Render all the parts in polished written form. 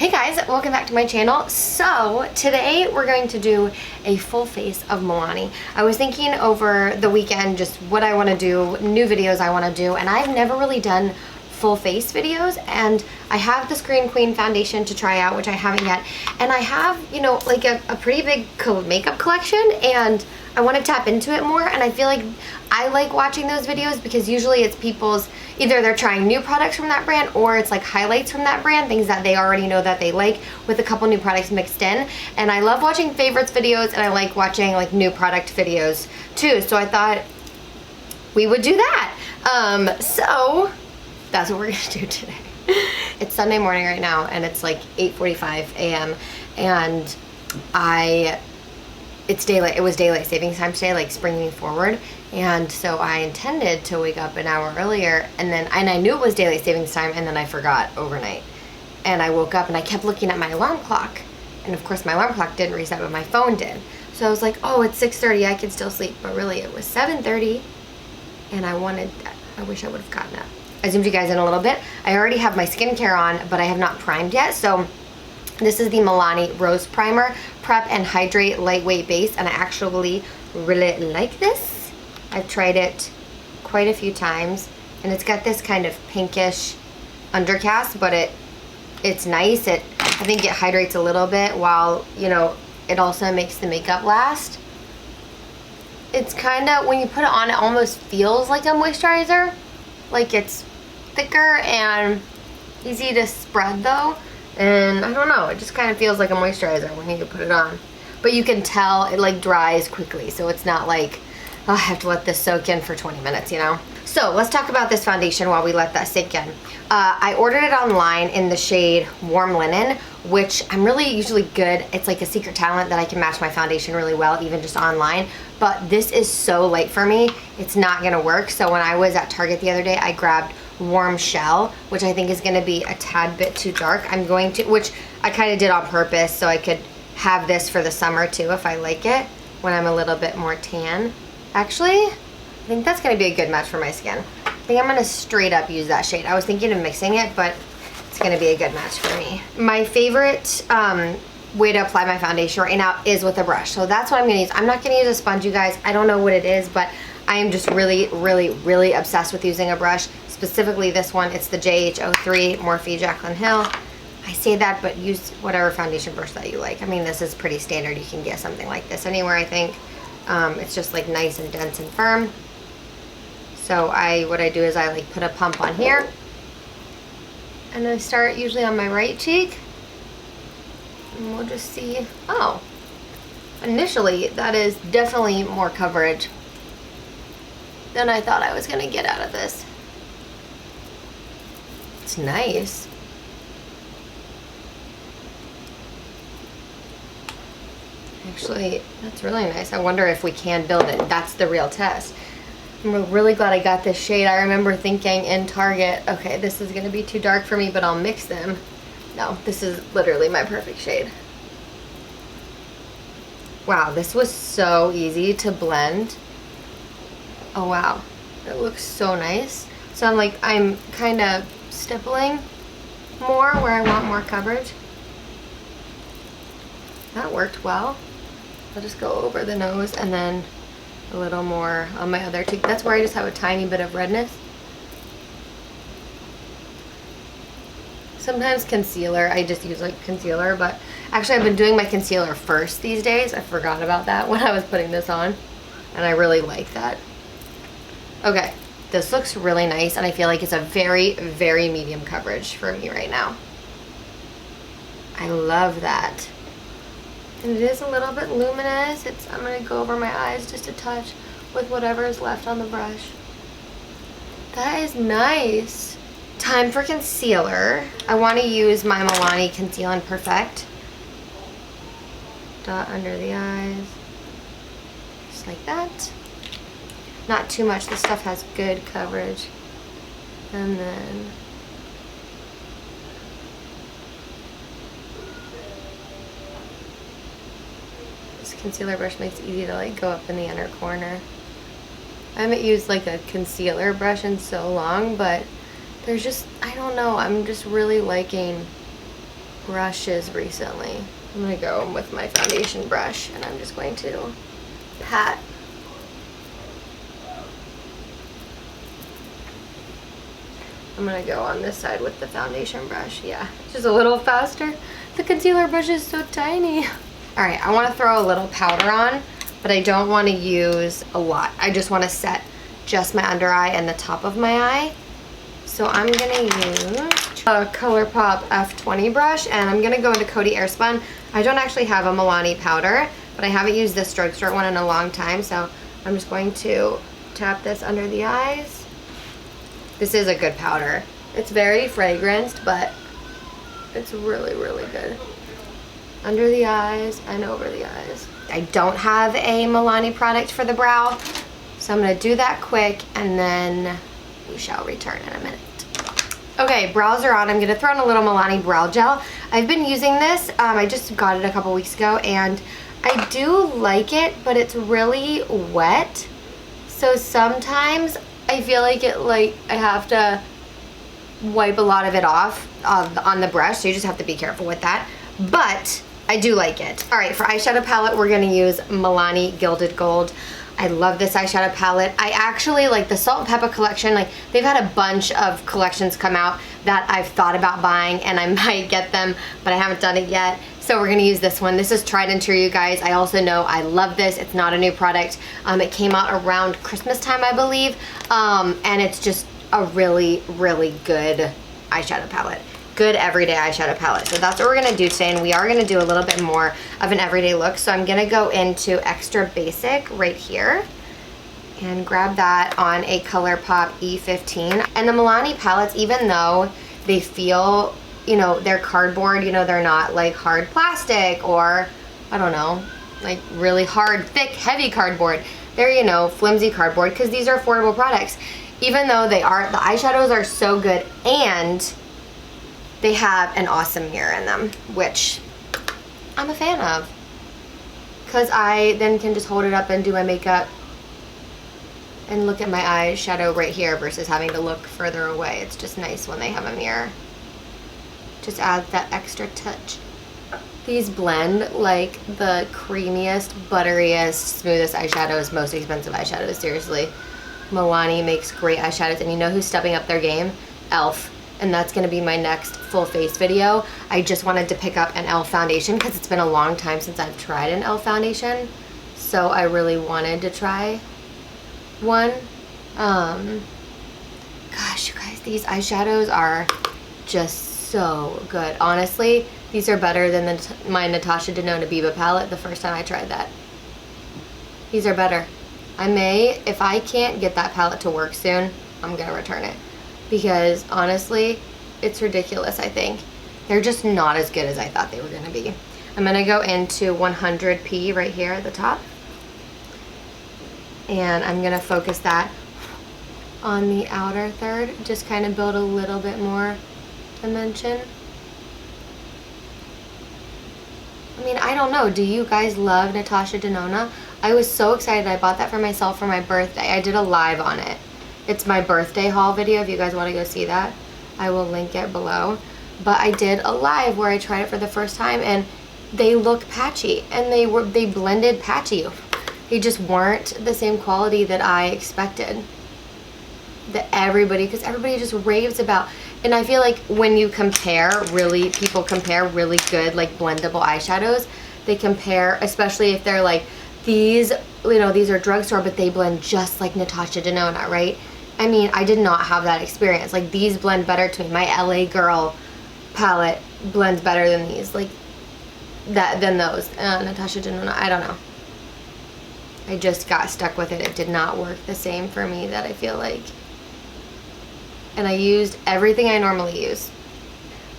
Hey guys, welcome back to my channel. So today we're going to do a full face of Milani. I was thinking over the weekend just what I want to do, new videos I want to do, and I've never really done full face videos, and I have the Screen Queen foundation to try out, which I haven't yet, and I have, you know, like a pretty big makeup collection, and I want to tap into it more. And I feel like I like watching those videos because usually it's people's, either they're trying new products from that brand or it's like highlights from that brand, things that they already know that they like with a couple new products mixed in. And I love watching favorites videos, and I like watching like new product videos too, so I thought we would do that. So that's what we're gonna do today. It's Sunday morning right now, and it's like 8:45 a.m. and it's daylight. It was daylight savings time today, like springing forward, and so I intended to wake up an hour earlier, and I knew it was daylight savings time, and then I forgot overnight, and I woke up and I kept looking at my alarm clock, and of course my alarm clock didn't reset, but my phone did. So I was like, oh, it's 6:30, I can still sleep, but really it was 7:30, and I wish I would have gotten up. I zoomed you guys in a little bit. I already have my skincare on, but I have not primed yet. So this is the Milani Rose Primer, Prep and Hydrate Lightweight Base, and I actually really like this. I've tried it quite a few times, and it's got this kind of pinkish undercast, but it's nice. I think it hydrates a little bit while, you know, it also makes the makeup last. It's kind of, when you put it on, it almost feels like a moisturizer. Like it's thicker and easy to spread though. And I don't know, it just kind of feels like a moisturizer when you put it on. But you can tell it like dries quickly, so it's not like, oh, I have to let this soak in for 20 minutes, you know? So let's talk about this foundation while we let that sink in. I ordered it online in the shade Warm Linen, which I'm really usually good. It's like a secret talent that I can match my foundation really well, even just online. But this is so light for me, it's not gonna work. So when I was at Target the other day, I grabbed Warm Shell, which I think is gonna be a tad bit too dark. Which I kind of did on purpose so I could have this for the summer too if I like it, when I'm a little bit more tan. Actually, I think that's gonna be a good match for my skin. I think I'm gonna straight up use that shade. I was thinking of mixing it, but it's gonna be a good match for me. My favorite way to apply my foundation right now is with a brush. So that's what I'm gonna use. I'm not gonna use a sponge, you guys. I don't know what it is, but I am just really, really, really obsessed with using a brush. Specifically this one, it's the JH03 Morphe Jaclyn Hill. I say that, but use whatever foundation brush that you like. I mean, this is pretty standard. You can get something like this anywhere, I think. It's just like nice and dense and firm. So what I do is I like put a pump on here, and I start usually on my right cheek, and we'll just see. Oh, initially that is definitely more coverage than I thought I was gonna get out of this. It's nice. Actually, that's really nice. I wonder if we can build it. That's the real test. I'm really glad I got this shade. I remember thinking in Target, okay, this is gonna be too dark for me, but I'll mix them. No, this is literally my perfect shade. Wow, this was so easy to blend. Oh wow, it looks so nice. So I'm kind of stippling more where I want more coverage. That worked well. I'll just go over the nose and then a little more on my other cheek. That's where I just have a tiny bit of redness. Sometimes concealer, I just use like concealer, but actually I've been doing my concealer first these days. I forgot about that when I was putting this on, and I really like that. Okay, this looks really nice, and I feel like it's a very, very medium coverage for me right now. I love that. And it is a little bit luminous. I'm gonna go over my eyes just a touch with whatever is left on the brush. That is nice. Time for concealer. I want to use my Milani Conceal and Perfect. Dot under the eyes. Just like that. Not too much. This stuff has good coverage. And then concealer brush makes it easy to like go up in the inner corner. I haven't used like a concealer brush in so long, but there's just, I don't know, I'm just really liking brushes recently. I'm gonna go with my foundation brush and I'm just going to pat. I'm gonna go on this side with the foundation brush. Yeah, just a little faster. The concealer brush is so tiny. All right, I wanna throw a little powder on, but I don't wanna use a lot. I just wanna set just my under eye and the top of my eye. So I'm gonna use a ColourPop F20 brush and I'm gonna go into Coty Airspun. I don't actually have a Milani powder, but I haven't used this drugstore one in a long time, so I'm just going to tap this under the eyes. This is a good powder. It's very fragranced, but it's really, really good. Under the eyes and over the eyes. I don't have a Milani product for the brow, so I'm gonna do that quick and then we shall return in a minute. Okay, brows are on. I'm gonna throw in a little Milani brow gel. I've been using this. I just got it a couple weeks ago and I do like it, but it's really wet. So sometimes I feel like I have to wipe a lot of it off on the brush, so you just have to be careful with that. But I do like it. All right, for eyeshadow palette, we're gonna use Milani Gilded Gold. I love this eyeshadow palette. I actually like the Salt and Pepper collection. Like, they've had a bunch of collections come out that I've thought about buying and I might get them, but I haven't done it yet. So we're gonna use this one. This is tried and true, you guys. I also know I love this. It's not a new product. It came out around Christmas time, I believe. And it's just a really, really good eyeshadow palette. Good everyday eyeshadow palette. So that's what we're gonna do today, and we are gonna do a little bit more of an everyday look. So I'm gonna go into Extra Basic right here and grab that on a ColourPop E15. And the Milani palettes, even though they feel, you know, they're cardboard, you know, they're not like hard plastic or, I don't know, like really hard, thick, heavy cardboard. They're, you know, flimsy cardboard because these are affordable products. Even though they are, the eyeshadows are so good and they have an awesome mirror in them, which I'm a fan of. Because I then can just hold it up and do my makeup and look at my eyeshadow right here versus having to look further away. It's just nice when they have a mirror. Just adds that extra touch. These blend like the creamiest, butteriest, smoothest eyeshadows, most expensive eyeshadows, seriously. Milani makes great eyeshadows, and you know who's stepping up their game? e.l.f. And that's gonna be my next full face video. I just wanted to pick up an e.l.f. foundation because it's been a long time since I've tried an e.l.f. foundation. So I really wanted to try one. Gosh, you guys, these eyeshadows are just so good. Honestly, these are better than my Natasha Denona Biba palette the first time I tried that. These are better. I may, if I can't get that palette to work soon, I'm gonna return it. Because honestly, it's ridiculous, I think. They're just not as good as I thought they were gonna be. I'm gonna go into 100p right here at the top. And I'm gonna focus that on the outer third. Just kind of build a little bit more dimension. I mean, I don't know. Do you guys love Natasha Denona? I was so excited. I bought that for myself for my birthday. I did a live on it. It's my birthday haul video. If you guys want to go see that, I will link it below. But I did a live where I tried it for the first time, and they look patchy, and they blended patchy. They just weren't the same quality that I expected. Because everybody just raves about. And I feel like when you compare, people compare really good, like, blendable eyeshadows. They compare, especially if they're like, these, you know, these are drugstore, but they blend just like Natasha Denona, right? I mean, I did not have that experience. Like, these blend better to me. My LA Girl palette blends better than these, like, than those. Natasha Denona, I don't know. I just got stuck with it. It did not work the same for me, that I feel like. And I used everything I normally use.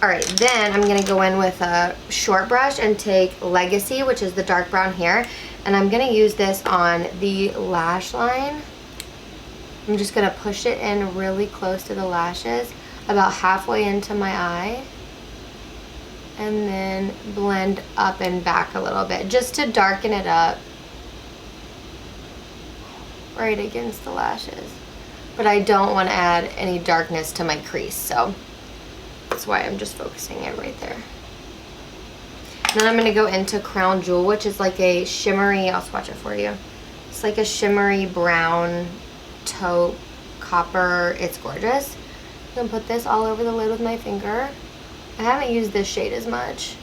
Alright, then I'm going to go in with a short brush and take Legacy, which is the dark brown here. And I'm going to use this on the lash line. I'm just going to push it in really close to the lashes, about halfway into my eye. And then blend up and back a little bit, just to darken it up. Right against the lashes. But I don't want to add any darkness to my crease, so that's why I'm just focusing it right there. Then I'm going to go into Crown Jewel, which is like a shimmery, I'll swatch it for you. It's like a shimmery brown taupe copper. It's gorgeous. I'm going to put this all over the lid with my finger. I haven't used this shade as much,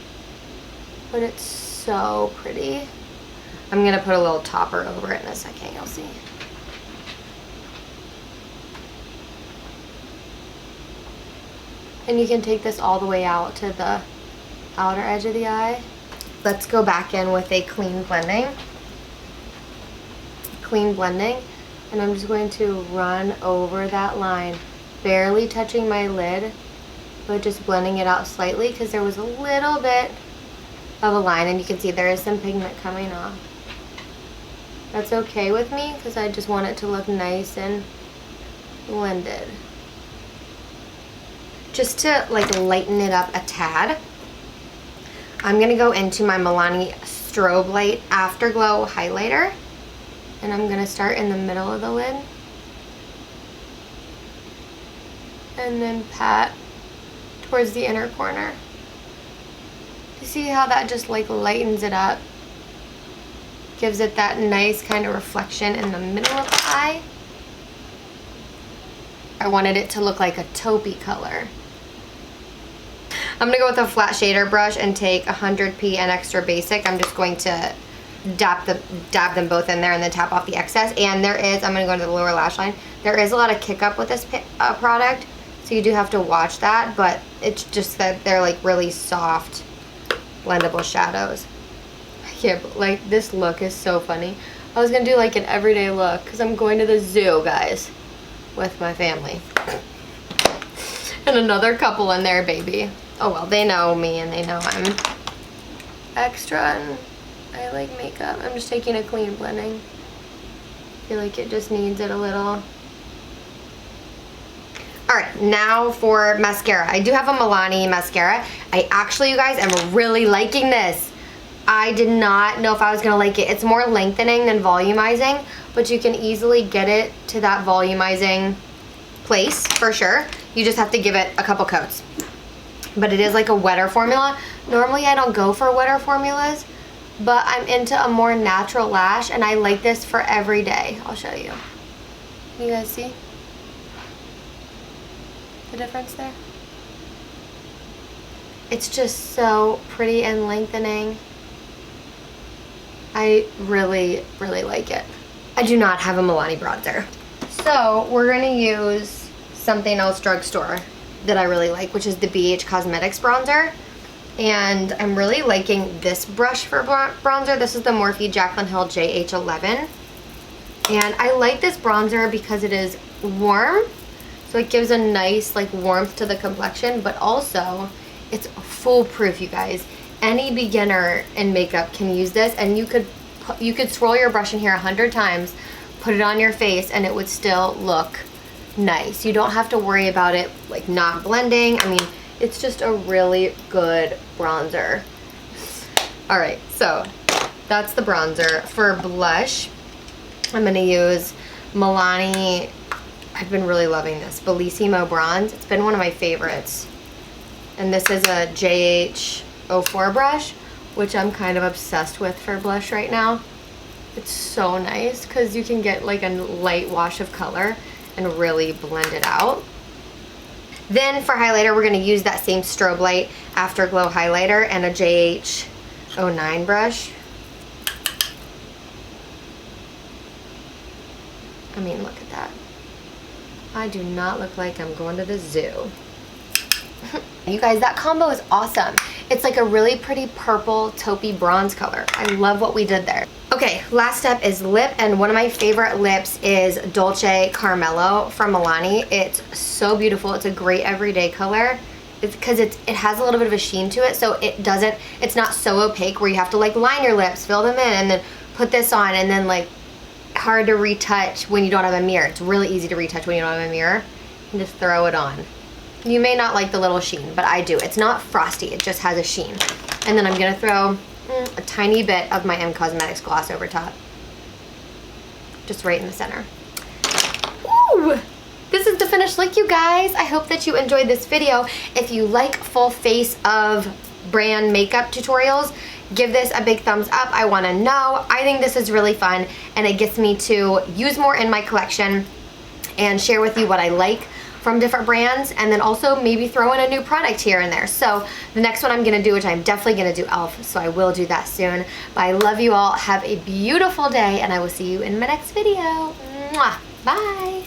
but it's so pretty. I'm going to put a little topper over it in a second, you'll see. And you can take this all the way out to the outer edge of the eye. Let's go back in with a clean blending. And I'm just going to run over that line, barely touching my lid, but just blending it out slightly because there was a little bit of a line, and you can see there is some pigment coming off. That's okay with me because I just want it to look nice and blended. Just to like lighten it up a tad, I'm gonna go into my Milani Strobe Light Afterglow highlighter, and I'm gonna start in the middle of the lid and then pat towards the inner corner. You see how that just like lightens it up, gives it that nice kind of reflection in the middle of the eye. I wanted it to look like a taupey color. I'm going to go with a flat shader brush and take 100p and Extra Basic. I'm just going to dab them both in there and then tap off the excess. And there is, I'm going to go into the lower lash line. There is a lot of kick up with this product, so you do have to watch that, but it's just that they're like really soft, blendable shadows. I can't, like, this look is so funny. I was going to do like an everyday look because I'm going to the zoo, guys, with my family. And another couple in there, baby. Oh well, they know me and they know I'm extra and I like makeup. I'm just taking a clean blending. I feel like it just needs it a little. Alright, now for mascara. I do have a Milani mascara. I actually, you guys, am really liking this. I did not know if I was going to like it. It's more lengthening than volumizing, but you can easily get it to that volumizing place for sure. You just have to give it a couple coats. But it is like a wetter formula. Normally I don't go for wetter formulas, but I'm into a more natural lash and I like this for every day. I'll show you. You guys see the difference there? It's just so pretty and lengthening. I really, really like it. I do not have a Milani bronzer. So we're gonna use something else drugstore that I really like, which is the BH Cosmetics bronzer. And I'm really liking this brush for bronzer. This is the Morphe Jaclyn Hill JH11. And I like this bronzer because it is warm, so it gives a nice like warmth to the complexion, but also it's foolproof, you guys. Any beginner in makeup can use this, and you could swirl your brush in here 100 times, put it on your face, and it would still look nice. You don't have to worry about it like not blending. I mean, it's just a really good bronzer. Alright, so that's the bronzer. For blush, I'm going to use Milani. I've been really loving this Bellissimo bronze. It's been one of my favorites. And this is a JH04 brush, which I'm kind of obsessed with for blush right now. It's so nice because you can get like a light wash of color and really blend it out. Then for highlighter, we're going to use that same Strobe Light Afterglow highlighter and a JH09 brush. I mean, look at that. I do not look like I'm going to the zoo. You guys, that combo is awesome. It's like a really pretty purple taupey bronze color. I love what we did there. Okay, last step is lip, and one of my favorite lips is Dulce Carmello from Milani. It's so beautiful. It's a great everyday color. It's because it has a little bit of a sheen to it, so it's not so opaque where you have to like line your lips, fill them in, and then put this on, and then like hard to retouch when you don't have a mirror. It's really easy to retouch when you don't have a mirror. And just throw it on. You may not like the little sheen, but I do. It's not frosty, it just has a sheen. And then I'm gonna throw a tiny bit of my M Cosmetics gloss over top. Just right in the center. Woo! This is the finished look, you guys. I hope that you enjoyed this video. If you like full face of brand makeup tutorials, give this a big thumbs up. I want to know. I think this is really fun, and it gets me to use more in my collection and share with you what I like from different brands, and then also maybe throw in a new product here and there. So the next one I'm gonna do, which I'm definitely gonna do e.l.f., so I will do that soon. But I love you all. Have a beautiful day, and I will see you in my next video. Mwah. Bye.